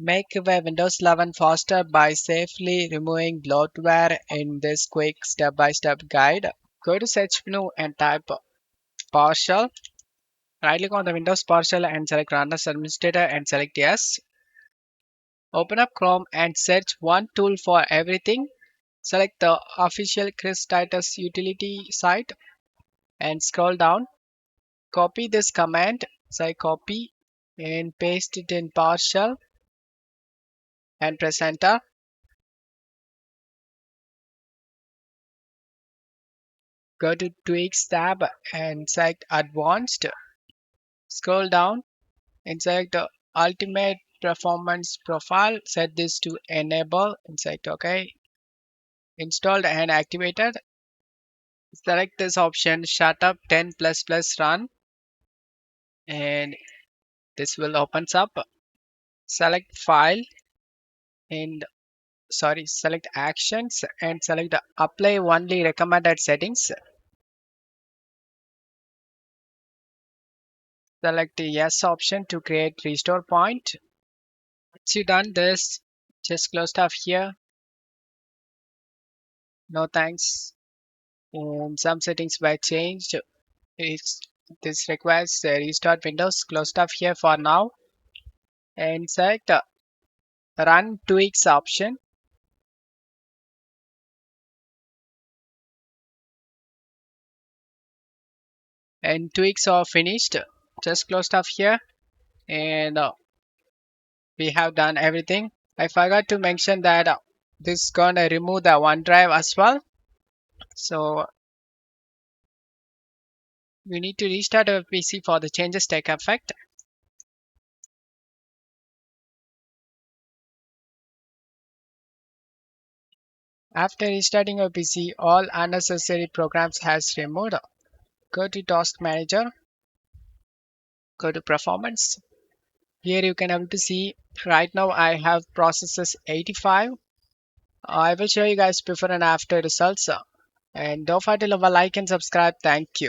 Make Windows 11 faster by safely removing bloatware in this quick step-by-step guide. Go to search menu and type PowerShell. Right click on the Windows PowerShell and select Run as Administrator and select Yes. Open up Chrome and search one tool for everything. Select the official Chris Titus utility site and scroll down. Copy this command, say copy and paste it in PowerShell and press enter. Go to Tweaks tab and select Advanced. Scroll down and select the Ultimate Performance Profile. Set this to Enable and select OK. Installed and activated. Select this option Startup 10++ Run and this will opens up. Select File and select Actions and select the Apply Only Recommended Settings. Select the Yes option to create restore point. Once you done this, just close stuff here. No thanks. And some settings were changed. It's, this requires restart Windows. Close stuff here for now. And select Run Tweaks option. And tweaks are finished. Just close stuff here. And we have done everything. I forgot to mention that this is gonna remove the OneDrive as well. So we need to restart our PC for the changes take effect. After restarting our PC, all unnecessary programs has removed. Go to Task Manager, go to Performance. Here you can able to see right now I have processes 85. I will show you guys before and after results. And don't forget to leave a like and subscribe. Thank you.